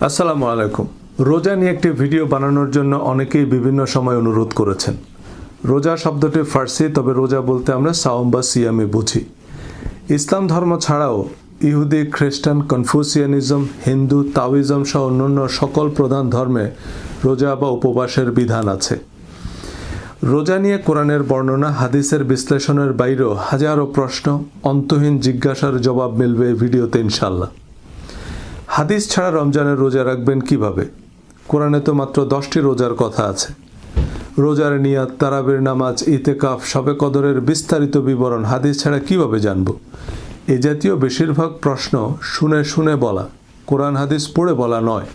আসসালামু আলাইকুম। রোজা নিয়ে একটি ভিডিও বানানোর জন্য অনেকেই বিভিন্ন সময় অনুরোধ করেছেন। রোজা শব্দটি ফার্সি, তবে রোজা বলতে আমরা সাওম বা সিয়ামে বুঝি। ইসলাম ধর্ম ছাড়াও ইহুদি, খ্রিস্টান, কনফুসিয়ানিজম, হিন্দু, তাওইজম সহ অন্যান্য সকল প্রধান ধর্মে রোজা বা উপবাসের বিধান আছে। রোজা নিয়ে কোরআনের বর্ণনা, হাদিসের বিশ্লেষণের বাইরেও হাজারো প্রশ্ন, অন্তহীন জিজ্ঞাসার জবাব মিলবে এই ভিডিওতে ইনশাল্লাহ। হাদিস ছাড়া রমজানের রোজা রাখবেন কিভাবে? কোরআনে তো মাত্র 10টি রোজার কথা আছে। রোজার নিয়াত, তারাবির নামাজ, ইতেকাফ, শবে কদরের বিস্তারিত বিবরণ হাদিস ছাড়া কিভাবে জানব? এ জাতীয় বেশিরভাগ প্রশ্ন শুনে শুনে বলা, কোরআন হাদিস পড়ে বলা নয়।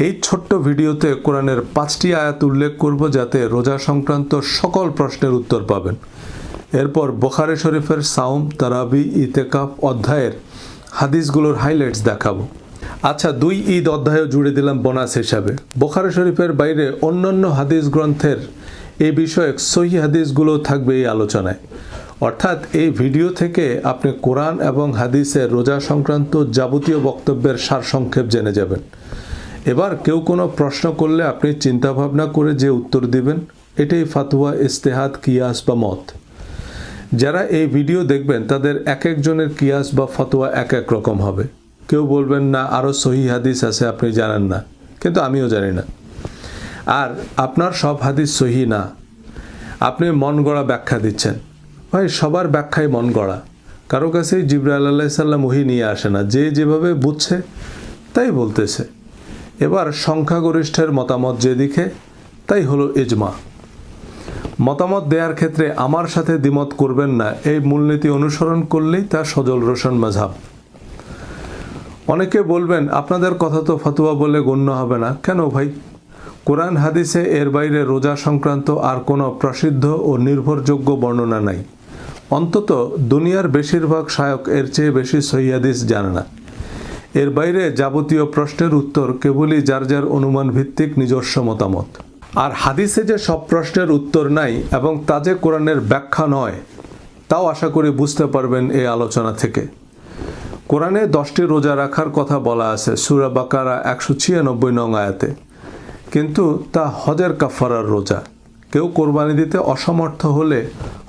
এই ছোট্ট ভিডিওতে কোরআনের 5টি আয়াত উল্লেখ করব, যাতে রোজা সংক্রান্ত সকল প্রশ্নের উত্তর পাবেন। এরপর বুখারী শরীফের সাওম, তারাবি, ইতেকাফ অধ্যায়ের হাদিসগুলোর হাইলাইটস দেখাবো। আচ্ছা, 2 ঈদ অধ্যায়ও জুড়ে দিলাম বোনাস হিসাবে। বুখারী শরীফের বাইরে অন্যান্য হাদিস গ্রন্থের এই বিষয়ক সহিহ হাদিসগুলো থাকবে এই আলোচনায়। অর্থাৎ এই ভিডিও থেকে আপনি কোরআন এবং হাদিসের রোজা সংক্রান্ত যাবতীয় বক্তব্যের সারসংক্ষেপ জেনে যাবেন। এবার কেউ কোনো প্রশ্ন করলে আপনি চিন্তাভাবনা করে যে উত্তর দিবেন, এটাই ফাতোয়া, ইজতিহাদ, কিয়াস বা মত। যারা এই ভিডিও দেখবেন তাদের এক একজনের কিয়াস বা ফতোয়া এক এক রকম হবে। কেউ বলবেন না আরও সহিহ হাদিস আছে আপনি জানেন না, কিন্তু আমিও জানি না। আর আপনার সব হাদিস সহিহ না, আপনি মন গড়া ব্যাখ্যা দিচ্ছেন। ভাই, সবার ব্যাখ্যাই মন গড়া। কারো কাছেই জিবরাইল আলাইহিস সালাম ওহী নিয়ে আসে না, যে যেভাবে বুঝছে তাই বলতেছে। এবার সংখ্যাগরিষ্ঠের মতামত যেদিকে, তাই হলো ইজমা। মতামত দেওয়ার ক্ষেত্রে আমার সাথে দ্বিমত করবেন না, এই মূলনীতি অনুসরণ করলেই তা সজল রোশন মাযহাব। অনেকে বলবেন আপনাদের কথা তো ফতোয়া বলে গণ্য হবে না। কেন ভাই? কোরআন হাদিসে এর বাইরে রোজা সংক্রান্ত আর কোনো প্রসিদ্ধ ও নির্ভরযোগ্য বর্ণনা নাই। অন্তত দুনিয়ার বেশিরভাগ শায়ক এর চেয়ে বেশি সহিহ হাদিস জানে না। এর বাইরে যাবতীয় প্রশ্নের উত্তর কেবলই যার যার অনুমান ভিত্তিক নিজস্ব মতামত। আর হাদিসে যে সব প্রশ্নের উত্তর নাই এবং তা যে কোরআনের ব্যাখ্যা নয়, তাও আশা করি বুঝতে পারবেন এই আলোচনা থেকে। কোরআনে 10টি রোজা রাখার কথা বলা আছে সূরা বাকারা 196 নং আয়াতে, কিন্তু তা হজের কাফারার রোজা। কেউ কোরবানি দিতে অসমর্থ হলে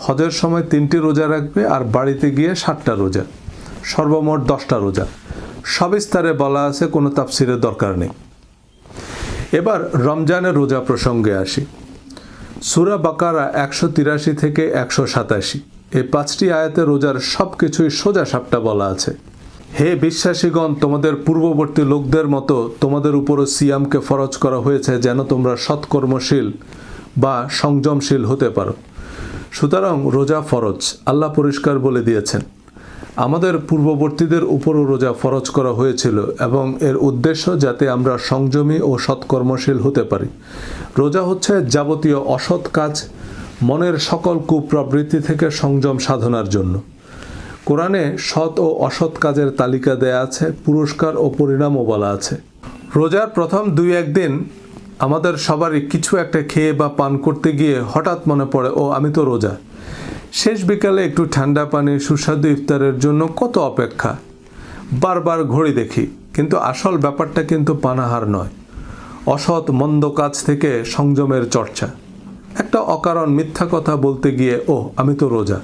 হজের সময় 3টি রোজা রাখবে আর বাড়িতে গিয়ে 7টা রোজা, সর্বমোট 10টা রোজা। সবিস্তারে বলা আছে, কোনো তাফসিরের দরকার নেই। এবার রমজানের রোজা প্রসঙ্গে আসি। সূরা বাকারা 183 থেকে 187 এই 5টি আয়াতে রোজার সব কিছুই সোজা সাপটা বলা আছে। হে বিশ্বাসীগণ, তোমাদের পূর্ববর্তী লোকদের মতো তোমাদের উপরও সিয়ামকে ফরজ করা হয়েছে, যেন তোমরা সৎকর্মশীল বা সংযমশীল হতে পারো। সুতরাং রোজা ফরজ, আল্লাহ পরিষ্কার বলে দিয়েছেন। আমাদের পূর্ববর্তীদের উপরও রোজা ফরজ করা হয়েছিল এবং এর উদ্দেশ্য যাতে আমরা সংযমী ও সৎকর্মশীল হতে পারি। রোজা হচ্ছে যাবতীয় অসৎ কাজ, মনের সকল কুপ্রবৃত্তি থেকে সংযম সাধনার জন্য। কোরআনে সৎ ও অসৎ কাজের তালিকা দেয়া আছে, পুরস্কার ও পরিণামও বলা আছে। রোজার প্রথম 2-1 দিন আমাদের সবারই কিছু একটা খেয়ে বা পান করতে গিয়ে হঠাৎ মনে পড়ে, ও আমি তো রোজা। শেষ বিকালে একটু ঠান্ডা পানি, সুস্বাদু ইফতারের জন্য কত অপেক্ষা। বারবার ঘড়ি দেখি, কিন্তু আসল ব্যাপারটা কিন্তু পানাহার নয়, অসৎ মন্দ কাজ থেকে সংযমের চর্চা। একটা অকারণ মিথ্যা কথা বলতে গিয়ে ও আমি তো রোজা,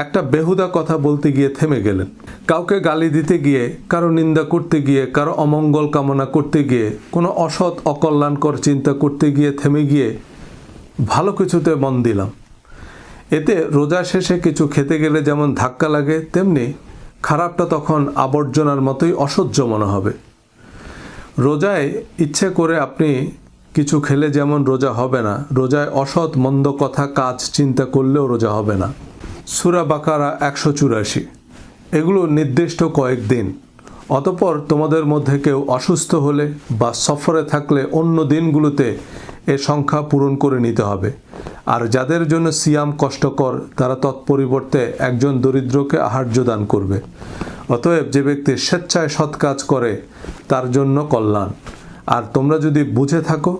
একটা বেহুদা কথা বলতে গিয়ে থেমে গেলেন, কাউকে গালি দিতে গিয়ে, কারো নিন্দা করতে গিয়ে, কারো অমঙ্গল কামনা করতে গিয়ে, কোনো অসৎ অকল্যাণকর চিন্তা করতে গিয়ে থেমে গিয়ে ভালো কিছুতে মন দিলাম। এতে রোজা শেষে কিছু খেতে গেলে যেমন ধাক্কা লাগে, তেমনি খারাপটা তখন আবর্জনার মতোই অসহ্য মনে হবে। রোজায় ইচ্ছে করে আপনি কিছু খেলে যেমন রোজা হবে না, রোজায় অসৎ মন্দ কথা কাজ চিন্তা করলেও রোজা হবে না। সূরা বাকারা 184 এগুলো নির্দিষ্ট কয়েকদিন। অতঃপর তোমাদের মধ্যে কেউ অসুস্থ হলে বা সফরে থাকলে অন্য দিনগুলোতে এ সংখ্যা পূরণ করে নিতে হবে। আর যাদের জন্য সিয়াম কষ্টকর, তারা তৎপরিবর্তে একজন দরিদ্রকে আহার্য দান করবে। অতএব যে ব্যক্তি স্বেচ্ছায় সৎ কাজ করে তার জন্য কল্যাণ। আর তোমরা যদি বুঝে থাকো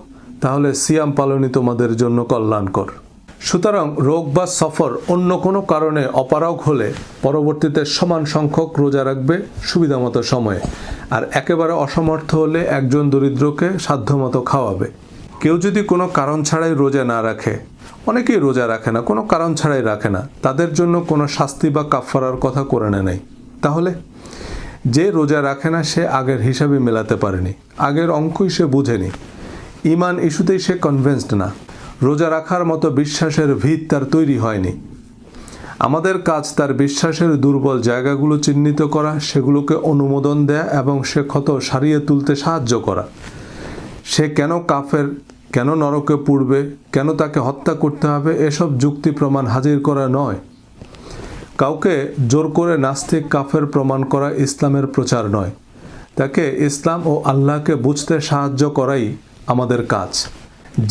তাহলে সিয়াম পালনই তোমাদের জন্য কল্যাণকর। সুতরাং রোগ বা সফর অন্য কোনো কারণে অপারগ হলে পরবর্তীতে সমান সংখ্যক রোজা রাখবে সুবিধামতো সময়ে, আর একেবারে অসমর্থ হলে একজন দরিদ্রকে সাধ্যমতো খাওয়াবে। কেউ যদি কোনো কারণ ছাড়াই রোজা না রাখে, অনেকেই রোজা রাখে না, কোনো কারণ ছাড়াই রাখে না, তাদের জন্য কোনো শাস্তি বা কাফফারার কথা কোরআনে নেই। তাহলে যে রোজা রাখে না সে আগের হিসাবে মেলাতে পারেনি, আগের অঙ্কই সে বুঝেনি, ঈমান ইস্যুতেই সে কনভিন্সড না, রোজা রাখার মতো বিশ্বাসের ভিত তার তৈরি হয়নি। আমাদের কাজ তার বিশ্বাসের দুর্বল জায়গাগুলো চিহ্নিত করা, সেগুলোকে অনুমোদন দেয়া এবং সে ক্ষত সারিয়ে তুলতে সাহায্য করা। সে কেন কাফের, কেন নরকে পুড়বে, কেন তাকে হত্যা করতে হবে, এসব যুক্তি প্রমাণ হাজির করা নয়। কাউকে জোর করে নাস্তিক কাফের প্রমাণ করা ইসলামের প্রচার নয়। তাকে ইসলাম ও আল্লাহকে বুঝতে সাহায্য করাই আমাদের কাজ।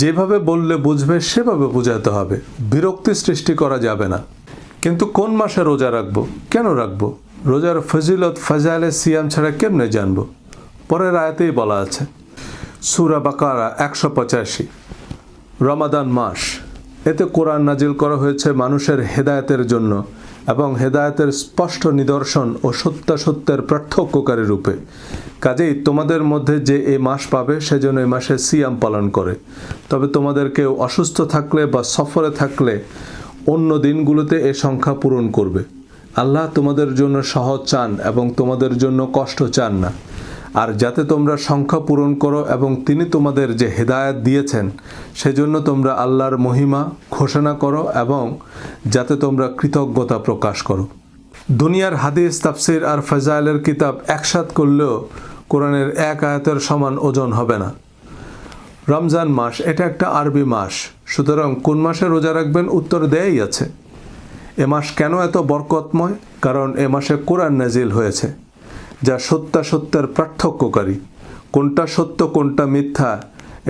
যেভাবে বললে বুঝবে সেভাবে বোঝাতে হবে, বিরক্তি সৃষ্টি করা যাবে না। কিন্তু কোন মাসে রোজা রাখবো, কেন রাখবো, রোজার ফজিলত ফাজাইলে সিয়াম ছাড়া কেমনে জানবো? পরের আয়াতেই বলা আছে, সূরা বাকারা 185, রমাদান মাস। এতে কোরআন নাজিল করা হয়েছে মানুষের হেদায়েতের জন্য এবং হেদায়েতের স্পষ্ট নিদর্শন ও সত্যাসত্যের পার্থক্যকারী রূপে। কাজেই তোমাদের মধ্যে যে এই মাস পাবে সেজন্য এই মাসে সিয়াম পালন করে। তবে তোমাদের কেউ অসুস্থ থাকলে বা সফরে থাকলে অন্য দিনগুলোতে এ সংখ্যা পূরণ করবে। আল্লাহ তোমাদের জন্য সহজ চান এবং তোমাদের জন্য কষ্ট চান না। আর যাতে তোমরা সংখ্যা পূরণ করো এবং তিনি তোমাদের যে হেদায়েত দিয়েছেন সেজন্য তোমরা আল্লাহর মহিমা ঘোষণা করো এবং যাতে তোমরা কৃতজ্ঞতা প্রকাশ করো। দুনিয়ার হাদিস, তাফসির আর ফাজাইলের কিতাব একসাথ করলেও কোরআনের এক আয়াতের সমান ওজন হবে না। রমজান মাস এটা একটা আরবি মাস, সুতরাং কোন মাসে রোজা রাখবেন উত্তর দেয়াই আছে। এ মাস কেন এত বরকতময়? কারণ এ মাসে কোরআন নাজিল হয়েছে, যা সত্যাসত্যের পার্থক্যকারী। কোনটা সত্য কোনটা মিথ্যা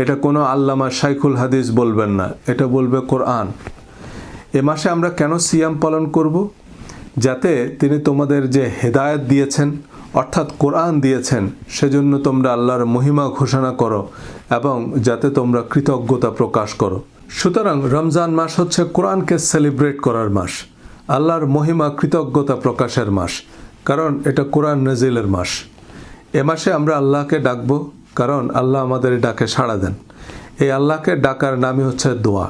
এটা কোনো আল্লামা শাইখুল হাদিস বলবেন না, এটা বলবে কোরআন। এ মাসে আমরা কেন সিয়াম পালন করব? যাতে তিনি তোমাদের যে হেদায়েত দিয়েছেন অর্থাৎ কোরআন দিয়েছেন সেজন্য তোমরা আল্লাহর মহিমা ঘোষণা করো এবং যাতে তোমরা কৃতজ্ঞতা প্রকাশ করো। সুতরাং রমজান মাস হচ্ছে কোরআনকে সেলিব্রেট করার মাস, আল্লাহর মহিমা কৃতজ্ঞতা প্রকাশের মাস, কারণ এটা কোরআন নাজিলের মাস। এ মাসে আমরা আল্লাহকে ডাকব কারণ আল্লাহ আমাদের ডাকে সাড়া দেন। এই আল্লাহকে ডাকার নামই হচ্ছে দোয়া।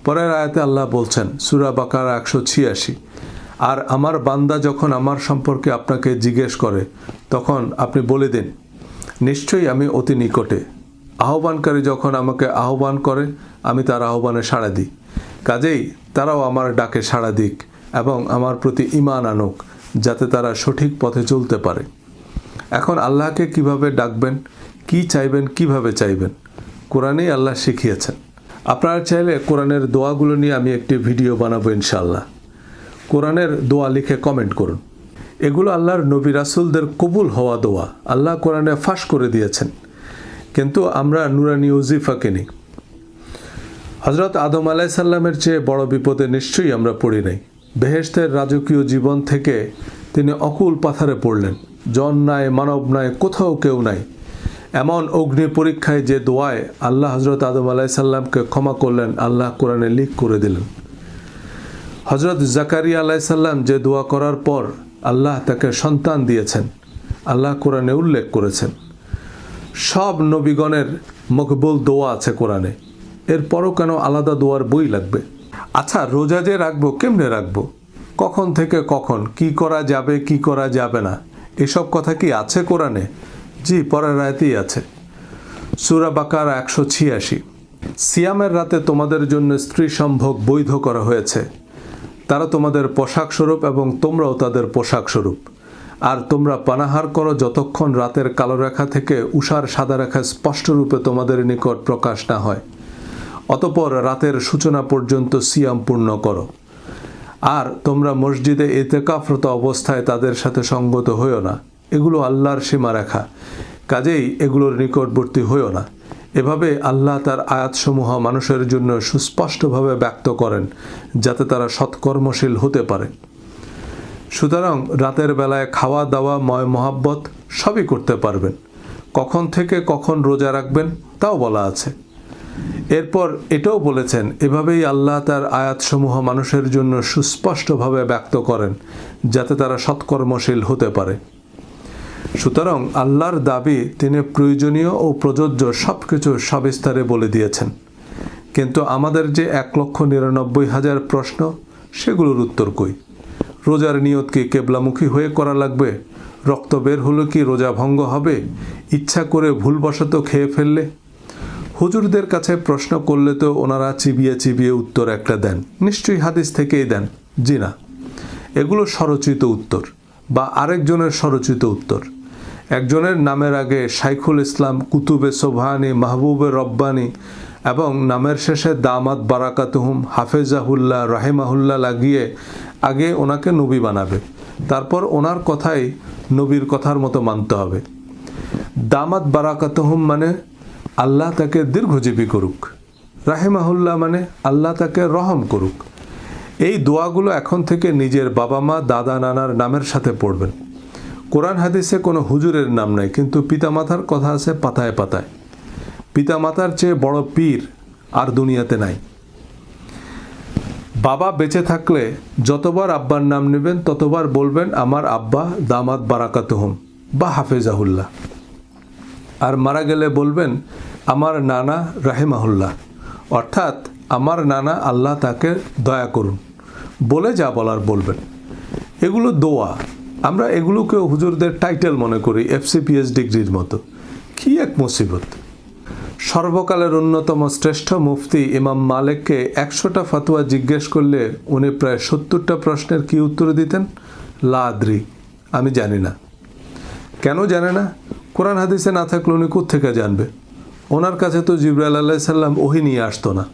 পরের আয়াতে আল্লাহ বলছেন, সূরা বাকারা 186, আর আমার বান্দা যখন আমার সম্পর্কে আপনাকে জিজ্ঞেস করে তখন আপনি বলে দিন, নিশ্চয়ই আমি অতি নিকটে। আহ্বানকারী যখন আমাকে আহ্বান করে আমি তার আহ্বানে সাড়া দিই। কাজেই তারাও আমার ডাকে সাড়া দিক এবং আমার প্রতি ঈমান আনুক, যাতে তারা সঠিক পথে চলতে পারে। এখন আল্লাহকে কিভাবে ডাকবেন, কি চাইবেন, কিভাবে চাইবেন, কোরআনেই আল্লাহ শিখিয়েছেন। আপনারা চাইলে কোরআনের দোয়াগুলো নিয়ে আমি একটি ভিডিও বানাবো ইনশাআল্লাহ। কোরআনের দোয়া লিখে কমেন্ট করুন। এগুলো আল্লাহর নবী রাসূলদের কবুল হওয়া দোয়া, আল্লাহ কোরআনে ফাঁস করে দিয়েছেন, কিন্তু আমরা নুরানি ওজিফাকে নিই। হযরত আদম আলাইহিস সালামের চেয়ে বড় বিপদে নিশ্চয়ই আমরা পড়ি নাই। বেহেশতের রাজকীয় জীবন থেকে তিনি অকুল পাথারে পড়লেন, জন নাই, মানব নাই, কোথাও কেউ নাই। এমন অগ্নি পরীক্ষায় যে দোয়ায় আল্লাহ হযরত আদম আলাইহিস সালামকে ক্ষমা করলেন, আল্লাহ কোরআনে লিখ করে দিলেন। হযরত জাকারিয়া আলাইহিস সালাম যে দোয়া করার পর আল্লাহ তাকে সন্তান দিয়েছেন, আল্লাহ কোরআনে উল্লেখ করেছেন। সব নবীগণের মকবুল দোয়া আছে কোরআনে, এরপরও কেন আলাদা দোয়ার বই লাগবে? আচ্ছা, রোজা যে রাখবো কেমনে রাখবো, কখন থেকে কখন, কি করা যাবে কি করা যাবে না, এসব কথা কি আছে কোরআনে? জি, পরের আয়াতেই আছে, সূরা বাকারা 186। সিয়ামের রাতে তোমাদের জন্য স্ত্রী সম্ভোগ বৈধ করা হয়েছে, তারা তোমাদের পোশাক স্বরূপ এবং তোমরাও তাদের পোশাক স্বরূপ। আর তোমরা পানাহার করো যতক্ষণ রাতের কালো রেখা থেকে উষার সাদা রেখা স্পষ্টরূপে তোমাদের নিকট প্রকাশ না হয়। অতঃপর রাতের সূচনা পর্যন্ত সিয়াম পূর্ণ করো। আর তোমরা মসজিদে ইতিকাফরত অবস্থায় তাদের সাথে সঙ্গত হইও না, এগুলো আল্লাহর সীমারেখা, কাজেই এগুলোর নিকটবর্তী হইও না। এভাবে আল্লাহ তার আয়াতসমূহ মানুষের জন্য সুস্পষ্টভাবে ব্যক্ত করেন যাতে তারা সৎকর্মশীল হতে পারে। সুতরাং রাতের বেলায় খাওয়া দাওয়া, ময় মহাব্বত সবই করতে পারবেন। কখন থেকে কখন রোজা রাখবেন তাও বলা আছে। এরপর এটাও বলেছেন, এভাবেই আল্লাহ তার আয়াতসমূহ মানুষের জন্য সুস্পষ্টভাবে ব্যক্ত করেন যাতে তারা সৎকর্মশীল হতে পারে। সুতরাং আল্লাহর দাবি তিনি প্রয়োজনীয় ও প্রযোজ্য সব কিছু সবিস্তারে বলে দিয়েছেন, কিন্তু আমাদের যে 1,99,000 প্রশ্ন, সেগুলোর উত্তর কই? রোজার নিয়ত কি কেবলামুখী হয়ে করা লাগবে? রক্ত বের হলো কি রোজা ভঙ্গ হবে? ইচ্ছা করে ভুলবশত খেয়ে ফেললে? হুজুরদের কাছে প্রশ্ন করলে তো ওনারা চিবিয়ে চিবিয়ে উত্তর একটা দেন, নিশ্চয়ই হাদিস থেকেই দেন। জি না, এগুলো স্বরচিত উত্তর বা আরেকজনের স্বরচিত উত্তর। একজনের নামের আগে শাইখুল ইসলাম, কুতুবে সোবহানি, মাহবুবে রব্বানি এবং নামের শেষে দামাত বারাকাতুহুম, হাফেজাহুল্লাহ, রাহিমাহুল্লাহ লাগিয়ে আগে ওনাকে নবী বানাবে, তারপর ওনার কথাই নবীর কথার মতো মানতে হবে। দামাত বারাকাতুহুম মানে আল্লাহ তাকে দীর্ঘজীবী করুক, রাহিমাহুল্লাহ মানে আল্লাহ তাকে রহম করুক। এই দোয়াগুলো এখন থেকে নিজের বাবা মা, দাদা, নানার নামের সাথে পড়বেন। কোরআন হাদিসে কোনো হুজুরের নাম নাই, কিন্তু পিতামাতার কথা আছে পাতায় পাতায়। পিতামাতার চেয়ে বড় পীর আর দুনিয়াতে নাই। বাবা বেঁচে থাকলে যতবার আব্বার নাম নেবেন ততবার বলবেন আমার আব্বা দামাত বারাকাতুহুম বা হাফেজাহুল্লাহ, আর মারা গেলে বলবেন আমার নানা রাহিমাহুল্লাহ, অর্থাৎ আমার নানা আল্লাহ তাকে দয়া করুন বলে যা বলার বলবেন। এগুলো দোয়া। আমরা এগুলোকেও হুজুরদের টাইটেল মনে করি, FCPS ডিগ্রির মতো। কি এক মুসিবত! সর্বকালের অন্যতম শ্রেষ্ঠ মুফতি ইমাম মালিককে 100টা ফতোয়া জিজ্ঞেস করলে উনি প্রায় 70টা প্রশ্নের কি উত্তর দিতেন? লা আদরি, আমি জানি না। কেন জানে না? কোরআন হাদিসে না থাকলে উনি কোত্থেকে জানবে? ওনার কাছে তো জিবরাইল আলাইহিস সালাম ওহী নিয়ে আসতো না।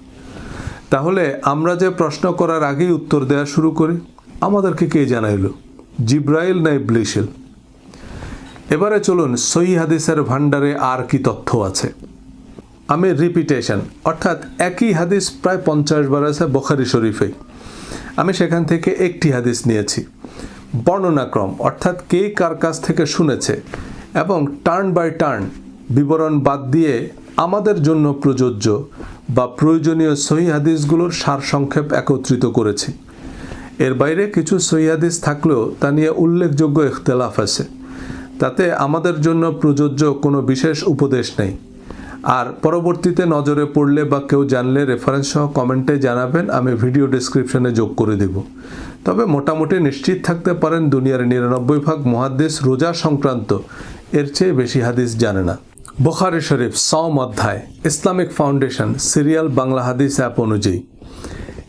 তাহলে আমরা যে প্রশ্ন করার আগেই উত্তর দেওয়া শুরু করি, আমাদেরকে কে জানাইল? জিবরাইল না ইবলিস? এবারে চলুন সহিহ হাদিসের ভান্ডারে আর কি তথ্য আছে। আমি রিপিটেশন, অর্থাৎ একই হাদিস প্রায় 50 বার আছে বুখারী শরীফে। আমি সেখান থেকে একটি হাদিস নিয়েছি। বর্ণনাক্রম, অর্থাৎ কে কার কাছ থেকে শুনেছে, এবং টার্ন বাই টার্ন বিবরণ বাদ দিয়ে আমাদের জন্য প্রযোজ্য বা প্রয়োজনীয় সহিহ হাদিসগুলোর সারসংক্ষেপ একত্রিত করেছি। এর বাইরে কিছু সহিহ হাদিস থাকলেও তা নিয়ে উল্লেখযোগ্য ইখতিলাফ আছে। তাতে আমাদের জন্য প্রযোজ্য কোনো বিশেষ উপদেশ নেই। আর পরবর্তীতে নজরে পড়লে বা কেউ জানলে রেফারেন্স সহ কমেন্টে জানাবেন, আমি ভিডিও ডেসক্রিপশনে যোগ করে দেব। তবে মোটামুটি নিশ্চিত থাকতে পারেন দুনিয়ার 99 ভাগ মুহাদ্দিস রোজা সংক্রান্ত এর চেয়ে বেশি হাদিস জানে না। বুখারী শরীফ সওম অধ্যায়, ইসলামিক ফাউন্ডেশন, সিরিয়াল বাংলা হাদিস অ্যাপ অনুযায়ী।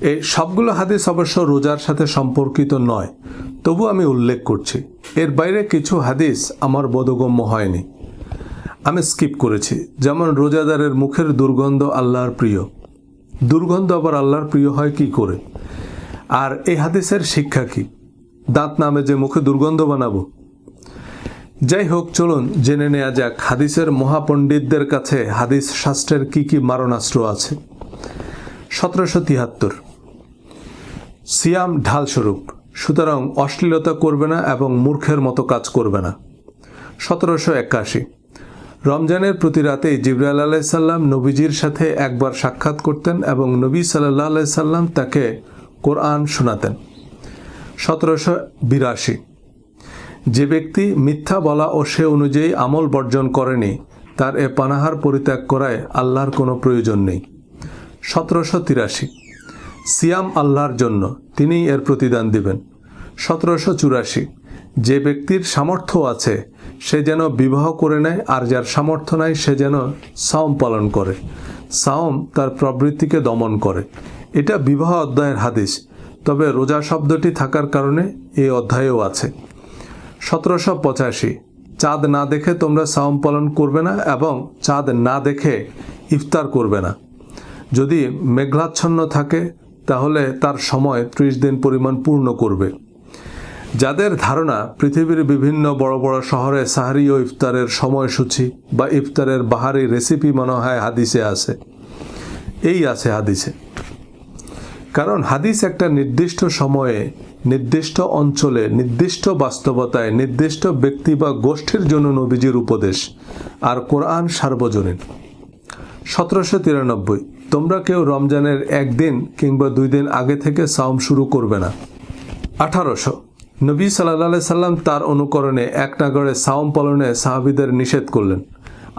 এই সবগুলো হাদিস অবশ্য রোজার সাথে সম্পর্কিত নয়, তবু আমি উল্লেখ করছি। এর বাইরে কিছু হাদিস আমার বোধগম্য হয়নি, আমি স্কিপ করেছি। যেমন রোজাদারের মুখের দুর্গন্ধ আল্লাহর প্রিয়। দুর্গন্ধ আবার আল্লাহর প্রিয় হয় কি করে? আর এই হাদিসের শিক্ষা কি? দাঁত নামে যে মুখে দুর্গন্ধ বানাবো? যাই হোক, চলুন জেনে নেওয়া যাক হাদিসের মহাপণ্ডিতদের কাছে হাদিস শাস্ত্রের কি কি মারণাস্ত্র আছে। 1773 সিয়াম ঢালস্বরূপ, সুতরাং অশ্লীলতা করবে না এবং মূর্খের মতো কাজ করবে না। 1781 রমজানের প্রতি রাতেই জিবরাইল আলাইহিস সালাম নবীজির সাথে একবার সাক্ষাৎ করতেন এবং নবী সাল্লাল্লাহু আলাইহি সাল্লাম তাকে কোরআন শোনাতেন। 1782 যে ব্যক্তি মিথ্যা বলা ও সে অনুযায়ী আমল বর্জন করেনি, তার এ পানাহার পরিত্যাগ করায় আল্লাহর কোনো প্রয়োজন নেই। 1783 সিয়াম আল্লাহর জন্য, তিনিই এর প্রতিদান দিবেন। 1784 যে ব্যক্তির সামর্থ্য আছে সে যেন বিবাহ করে নেয়, আর যার সামর্থ্য নাই সে যেন সাওম পালন করে। সাওম তার প্রবৃত্তিকে দমন করে। এটা বিবাহ অধ্যায়ের হাদিস, তবে রোজা শব্দটি থাকার কারণে এই অধ্যায়েও আছে। 1785 চাঁদ না দেখে তোমরা সাওম পালন করবে না এবং চাঁদ না দেখে ইফতার করবে না। যদি মেঘাচ্ছন্ন থাকে তাহলে তার সময় 30 দিন পরিমাণ পূর্ণ করবে। যাদের ধারণা পৃথিবীর বিভিন্ন বড় বড় শহরে সাহরি ও ইফতারের সময়সূচি বা ইফতারের বাহারি রেসিপি মনে হয় হাদিসে আছে, এই আছে হাদিসে। কারণ হাদিস একটা নির্দিষ্ট সময়ে, নির্দিষ্ট অঞ্চলে, নির্দিষ্ট বাস্তবতায়, নির্দিষ্ট ব্যক্তি বা গোষ্ঠীর জন্য নবীজির উপদেশ, আর কোরআন সার্বজনীন। 1793 তোমরা কেউ রমজানের একদিন কিংবা 2 দিন আগে থেকে সাওম শুরু করবে না। 1800 নবী সাল্লাল্লাহু আলাইহি সাল্লাম তার অনুকরণে এক নাগাড়ে সাওম পালনে সাহাবীদের নিষেধ করলেন।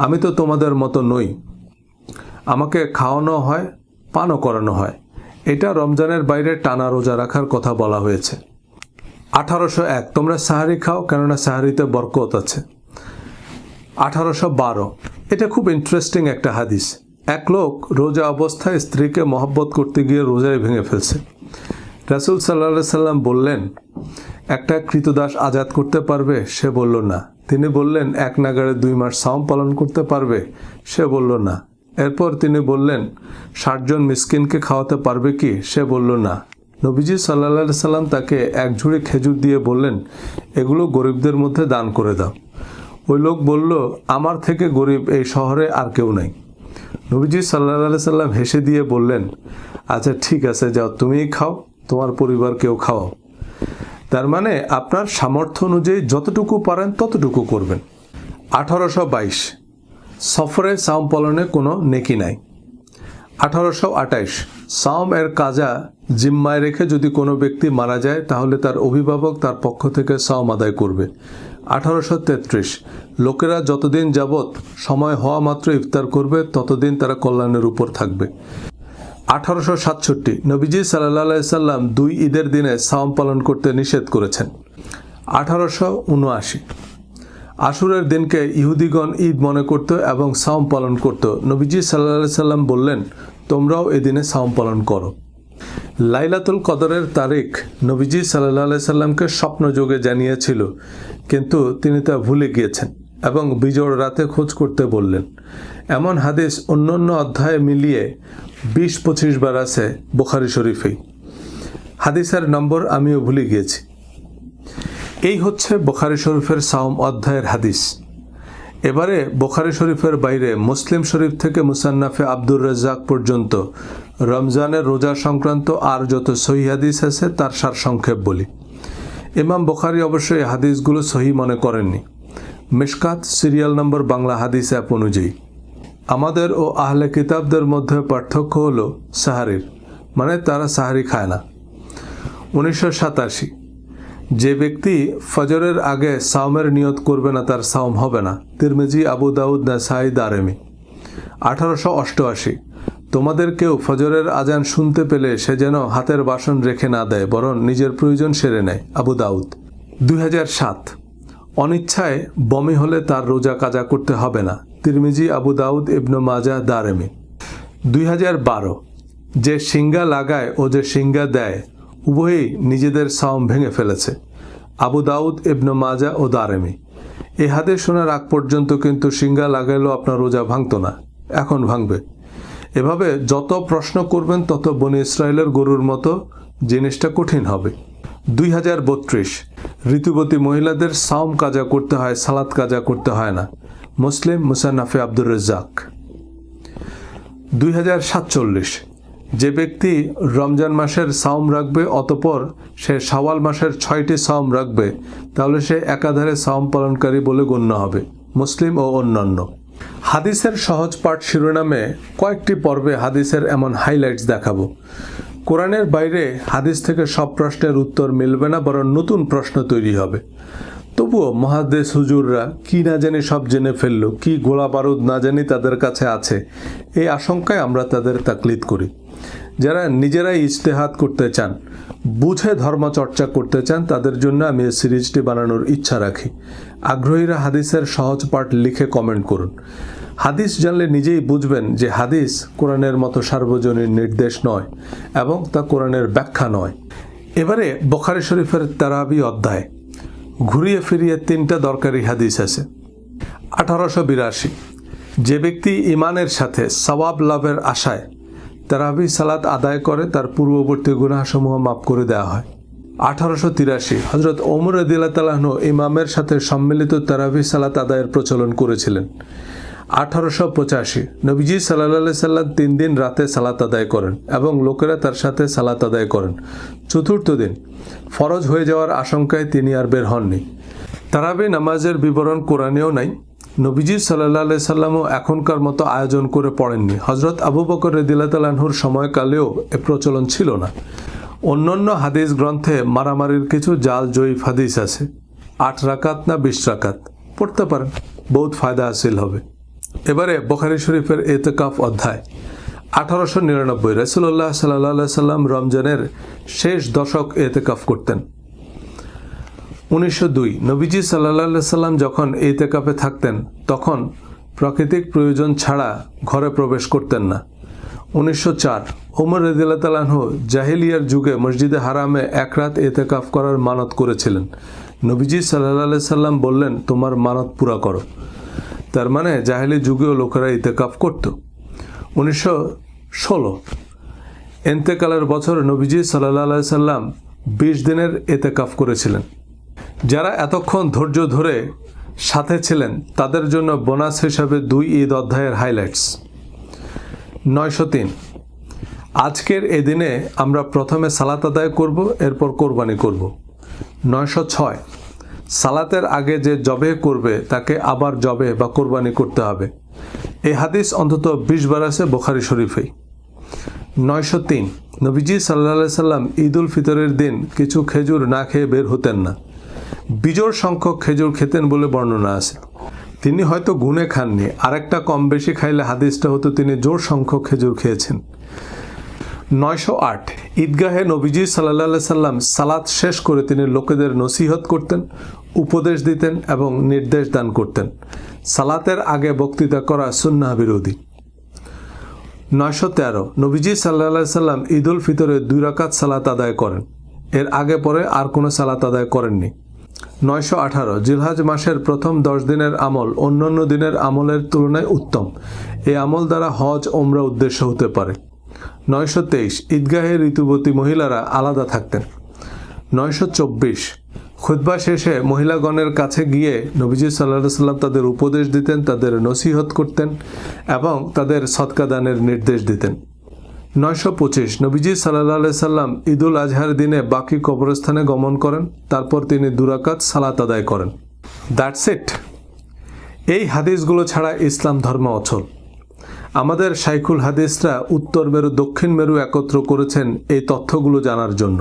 আমি তো তোমাদের মতো নই, আমাকে খাওয়ানো হয়, পানও করানো হয়। এটা রমজানের বাইরে টানা রোজা রাখার কথা বলা হয়েছে। 1801 তোমরা সাহারি খাও, কেননা সাহারিতে বরকত আছে। 1812 এটা খুব ইন্টারেস্টিং একটা হাদিস। এক লোক রোজা অবস্থায় স্ত্রীকে মহব্বত করতে গিয়ে রোজায় ভেঙে ফেলছে। রাসূল সাল্লাল্লাহু আলাইহি সাল্লাম বললেন, একটা কৃতদাস আজাদ করতে পারবে? সে বলল না। তিনি বললেন, এক নাগাড়ে 2 মাস সাওম পালন করতে পারবে? সে বলল না। এরপর তিনি বললেন, 60 জন মিসকিনকে খাওয়াতে পারবে কি? সে বলল না। নবীজি সাল্লাল্লাহু আলাইহি সাল্লাম তাকে এক ঝুড়ি খেজুর দিয়ে বললেন, এগুলো গরিবদের মধ্যে দান করে দাও। ওই লোক বলল, আমার থেকে গরিব এই শহরে আর কেউ নাই। নবীজি সাল্লাল্লাহু আলাইহি সাল্লাম হেসে দিয়ে বললেন, আচ্ছা ঠিক আছে, যাও তুমিই খাও, তোমার পরিবারকেও খাওয়াও। তার মানে আপনার সামর্থ্য অনুযায়ী যতটুকু পারেন ততটুকু করবেন। 1822 সফরে সাওম পালনে কোনো নেকি নাই। 1828 সাওম এর কাজা জিম্মায় রেখে যদি কোনো ব্যক্তি মারা যায় তাহলে তার অভিভাবক তার পক্ষ থেকে সাওম আদায় করবে। 1833 লোকেরা যতদিন যাবৎ সময় হওয়া মাত্র ইফতার করবে ততদিন তারা কল্যাণের উপর থাকবে। 1867 নবীজি সাল্লাল্লাহু আলাইহি সাল্লাম 2 ঈদের দিনে সাওম পালন করতে নিষেধ করেছেন। 1879 আশুরের দিনকে ইহুদিগণ ঈদ মনে করত এবং সাওম পালন করত। নবীজি সাল্লাল্লাহু আলাইহি সাল্লাম বললেন, তোমরাও এদিনে সাওম পালন করো। লাইলাতুল কদরের তারিখ নবীজি সাল্লাল্লাহু আলাইহি সাল্লামকে স্বপ্নযোগে জানিয়েছিল, কিন্তু তিনি তা ভুলে গিয়েছেন এবং বিজোড় রাতে খোঁজ করতে বললেন। এমন হাদিস অন্যান্য অধ্যায়ে মিলিয়ে 20-25 বার আছে বুখারী শরীফেই। হাদিসের নম্বর আমিও ভুলে গিয়েছি। এই হচ্ছে বুখারী শরীফের সাওম অধ্যায়ের হাদিস। এবারে বুখারী শরীফের বাইরে মুসলিম শরীফ থেকে মুসান্নাফে আব্দুর রাজ্জাক পর্যন্ত রমজানের রোজা সংক্রান্ত আর যত সহিহ হাদিস আছে তার সারসংক্ষেপ বলি। ইমাম বুখারী অবশ্যই হাদিসগুলো সহি মনে করেননি। মিশকাত সিরিয়াল নম্বর বাংলা হাদিস অ্যাপ অনুযায়ী। আমাদের ও আহলে কিতাবদের মধ্যে পার্থক্য হলো সাহারির, মানে তারা সাহারি খায় না। 1987 যে ব্যক্তি ফজরের আগে সাওমের নিয়ত করবে না তার সাওম হবে না। তিরমিজি, আবু দাউদ, নাসাই, দারেমি। 1888 তোমাদের কেউ ফজরের আজান শুনতে পেলে সে যেন হাতের বাসন রেখে না দেয়, বরং নিজের প্রয়োজন সেরে নেয়। আবু দাউদ। 2007 অনিচ্ছায় বমি হলে তার রোজা কাজা করতে হবে না। তিরমিজি, আবু দাউদ, ইবনে মাজাহ, দারেমি। 2012 যে শিঙ্গা লাগায় ও যে শিঙ্গা দেয় উভয়ই নিজেদের সাওম ভেঙে ফেলেছে। আবু দাউদ, ইবনে মাজাহ ও দারেমি। এই হাদিস শোনার আগ পর্যন্ত কিন্তু শিঙ্গা লাগাইলেও আপনার রোজা ভাঙতো না, এখন ভাঙবে। এভাবে যত প্রশ্ন করবেন তত বনি ইসরায়েলের গরুর মতো জিনিসটা কঠিন হবে। 2032 ঋতুবতী মহিলাদের সাওম কাজা করতে হয়, সালাত কাজা করতে হয় না। মুসলিম, মুসান্নাফে আব্দুর রাজ্জাক। 2047 যে ব্যক্তি রমজান মাসের সাওম রাখবে অতঃপর সে শাওয়াল মাসের 6টি সাওম রাখবে তাহলে সে একাধারে সাওম পালনকারী বলে গণ্য হবে। মুসলিম ও অন্যান্য। হাদিসের সহজ পাঠ শিরোনামে কয়েকটি পর্বে হাদিসের এমন হাইলাইটস দেখাবো। কোরআনের বাইরে হাদিস থেকে সব প্রশ্নের উত্তর মিলবে না, বরং নতুন প্রশ্ন তৈরি হবে। তবুও মুহাদ্দিস হুজুররা কি না জানি সব জেনে ফেললো, কি গোলা বারুদ না জানি তাদের কাছে আছে, এই আশঙ্কায় আমরা তাদের তাকলিদ করি। যারা নিজেরাই ইজতেহাদ করতে চান, বুঝে ধর্মচর্চা করতে চান, তাদের জন্য আমি এই সিরিজটি বানানোর ইচ্ছা রাখি। আগ্রহীরা হাদিসের সহজ পাঠ লিখে কমেন্ট করুন। হাদিস জানলে নিজেই বুঝবেন যে হাদিস কোরআনের মতো সার্বজনীন নির্দেশ নয় এবং তা কোরআনের ব্যাখ্যা নয়। এবারে বুখারী শরীফের তারাবি অধ্যায়। ঘুরিয়ে ফিরিয়ে 3টা দরকারি হাদিস আছে। 1882 যে ব্যক্তি ইমানের সাথে সওয়াব লাভের আশায় তারাবি সালাত আদায় করে তার পূর্ববর্তী গুনাহসমূহ মাফ করে দেওয়া হয়। 1883 হযরত ওমর রাদিয়াল্লাহু তাআলা আনহু ইমামের সাথে সম্মিলিত তারাবি সালাত আদায়ের প্রচলন করেছিলেন। 1885 নবীজি সাল্লাল্লাহু আলাইহি সাল্লাম 3 দিন রাতে সালাত আদায় করেন এবং লোকেরা তার সাথে সালাত আদায় করেন। চতুর্থ দিন ফরজ হয়ে যাওয়ার আশঙ্কায় তিনি আর বের হননি। তারাবি নামাজের বিবরণ কোরআনেও নাই, নবীজি সাল্লাল্লাহু আলাইহি সাল্লামও এখনকার মতো আয়োজন করে পড়েননি। হযরত আবু বকর রাদিয়াল্লাহু তাআলা আনহুর সময়কালেও এ প্রচলন ছিল না। অন্যান্য হাদিস গ্রন্থে মারামারির কিছু জাল জয়ীফ হাদিস আছে। 8 রাকাত না 20 রাকাত পড়তে পারেন, বহুত ফায়দা হাসিল হবে। এবারে বুখারী শরীফের ইতিকাফ অধ্যায়। 1899 রাসূলুল্লাহ সাল্লাল্লাহু আলাইহি সাল্লাম রমজানের শেষ দশক ইতিকাফ করতেন। 1902 নবীজি সাল্লাল্লাহু আলাইহি সাল্লাম যখন ইতিকাফে থাকতেন তখন প্রাকৃতিক প্রয়োজন ছাড়া ঘরে প্রবেশ করতেন না। 1904 ওমর রাদিয়াল্লাহু তাআলা আনহু জাহেলিয়ার যুগে মসজিদে হারামে এক রাত ইতিকাফ করার মানত করেছিলেন। নবীজি সাল্লাল্লাহু আলাইহি সাল্লাম বললেন, তোমার মানত পুরা করো। তার মানে জাহেলি যুগেও লোকেরা ইতিকাফ করত। 1916 ইন্তেকালের বছর নবীজি সাল্লাল্লাহু আলাইহি সাল্লাম 20 দিনের ইতিকাফ করেছিলেন। যারা এতক্ষণ ধৈর্য ধরে সাথে ছিলেন তাদের জন্য বোনাস হিসাবে 2 ঈদ অধ্যায়ের হাইলাইটস। 903 আজকের এই দিনে আমরা প্রথমে সালাত আদায় করব, এরপর কোরবানি করব। 906 সালাতের আগে যে জবে করবে তাকে আবার জবে বা কোরবানি করতে হবে। এই হাদিস অন্তত 20 বার আছে বুখারী শরীফেই। 903 নবীজি সাল্লাল্লাহু আলাইহি সাল্লাম ঈদ উল ফিতরের দিন কিছু খেজুর না খেয়ে বের হতেন না। বিজোড় সংখ্যক খেজুর খেতেন বলে বর্ণনা আছে। তিনি হয়তো গুনে খাননি, আরেকটা কম বেশি খাইলে হাদিসটা হতো তিনি জোর সংখ্যক খেজুর খেয়েছেন। 908 ঈদগাহে নবীজি সাল্লাল্লাহু আলাইহি সাল্লাম সালাত শেষ করে তিনি লোকেদের নসিহত করতেন, উপদেশ দিতেন এবং নির্দেশ দান করতেন। সালাতের আগে বক্তৃতা করা সুন্নাহ বিরোধী। 913 নবীজি সাল্লাল্লাহু আলাইহি সাল্লাম ঈদ উল ফিতরে 2 রাকাত সালাত আদায় করেন। এর আগে পরে আর কোনো সালাত আদায় করেননি। 918 জিলহজ মাসের প্রথম 10 দিনের আমল অন্যান্য দিনের আমলের তুলনায় উত্তম। এই আমল দ্বারা হজ ওমরা উদ্দেশ্য হতে পারে। 923 ঈদগাহে ঋতুবতী মহিলারা আলাদা থাকতেন। 924 খুতবা শেষে মহিলাগণের কাছে গিয়ে নবীজি সাল্লাল্লাহু আলাইহি সাল্লাম তাদের উপদেশ দিতেন, তাদের নসিহত করতেন এবং তাদের সদকা দানের নির্দেশ দিতেন। 925 নবীজি সাল্লাল্লাহু আলাইহি সাল্লাম ঈদুল আজহার দিনে বাকি কবরস্থানে গমন করেন, তারপর তিনি 2 রাকাত সালাত আদায় করেন। That's it. এই হাদিসগুলো ছাড়া ইসলাম ধর্ম অচল। আমাদের শাইখুল হাদিসরা উত্তর মেরু দক্ষিণ মেরু একত্র করেছেন এই তথ্যগুলো জানার জন্য।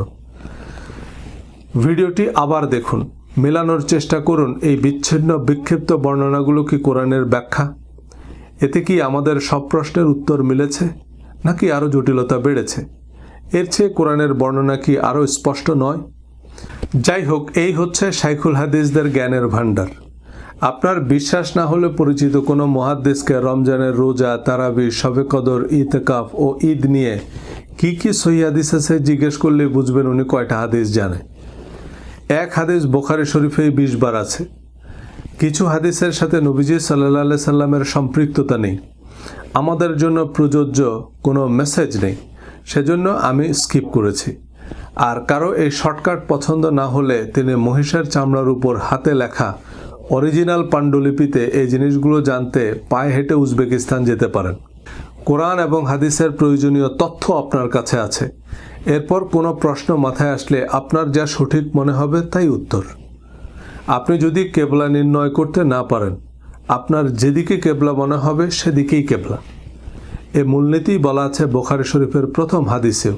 ভিডিওটি আবার দেখুন, মেলানোর চেষ্টা করুন এই বিচ্ছিন্ন বিক্ষিপ্ত বর্ণনাগুলো কি কোরআনের ব্যাখ্যা। এতে কি আমাদের সব প্রশ্নের উত্তর মিলেছে নাকি আরও জটিলতা বেড়েছে? এর চেয়ে কোরআনের বর্ণনা কি আরও স্পষ্ট নয়? যাই হোক, এই হচ্ছে শাইখুল হাদিসদের জ্ঞানের ভাণ্ডার। আপনার বিশ্বাস না হলে পরিচিত কোনো মুহাদ্দিসকে রমজানের রোজা, তারাবি, শবে কদর, ইতিকাফ ও ঈদ নিয়ে কি কি সহিহ হাদিস আছে জিজ্ঞেস করলে বুঝবেন উনি কয়টা হাদিস জানে। এক হাদিস বুখারী শরীফেই 20 বার আছে। কিছু হাদিসের সাথে নবীজি সাল্লাল্লাহু আলাইহি সাল্লামের সম্পৃক্ততা নেই, আমাদের জন্য প্রযোজ্য কোনো মেসেজ নেই, সেজন্য আমি স্কিপ করেছি। আর কারো এই শর্টকাট পছন্দ না হলে তিনি মহিষের চামড়ার উপর হাতে লেখা অরিজিনাল পাণ্ডুলিপিতে এই জিনিসগুলো জানতে পায়ে হেঁটে উজবেকিস্তান যেতে পারেন। কোরআন এবং হাদিসের প্রয়োজনীয় তথ্য আপনার কাছে আছে। এরপর কোনো প্রশ্ন মাথায় আসলে আপনার যা সঠিক মনে হবে তাই উত্তর। আপনি যদি কেবলা নির্ণয় করতে না পারেন, আপনার যেদিকে কেবলা মনে হবে সেদিকেই কেবলা। এ মূলনীতি বলা আছে বুখারী শরীফের প্রথম হাদিসেও।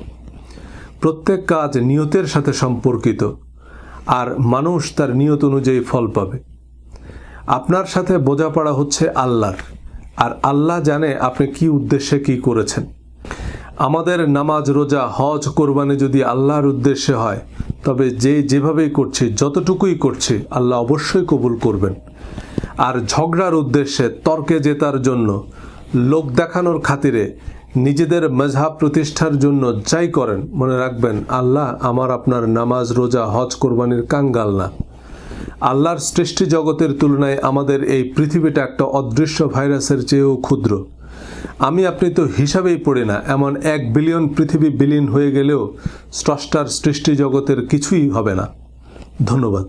প্রত্যেক কাজ নিয়তের সাথে সম্পর্কিত, আর মানুষ তার নিয়ত অনুযায়ী ফল পাবে। আপনার সাথে বোঝাপড়া হচ্ছে আল্লাহর, আর আল্লাহ জানে আপনি কি উদ্দেশ্যে কি করেছেন। আমাদের নামাজ, রোজা, হজ, কোরবানি যদি আল্লাহর উদ্দেশ্যে হয় তবে যেভাবেই করছি, যতটুকুই করছি আল্লাহ অবশ্যই কবুল করবেন। আর ঝগড়ার উদ্দেশ্যে, তর্কে জেতার জন্য, লোক দেখানোর খাতিরে, নিজেদের মজহাব প্রতিষ্ঠার জন্য যাই করেন, মনে রাখবেন আল্লাহ আমার আপনার নামাজ, রোজা, হজ, কোরবানির কাঙ্গাল না। আল্লাহর সৃষ্টি জগতের তুলনায় আমাদের এই পৃথিবীটা একটা অদৃশ্য ভাইরাসের চেয়েও ক্ষুদ্র। আমি আপনি তো হিসাবেই পড়ি না, এমন 1 বিলিয়ন পৃথিবী বিলীন হয়ে গেলেও স্রষ্টার সৃষ্টি জগতের কিছুই হবে না। ধন্যবাদ।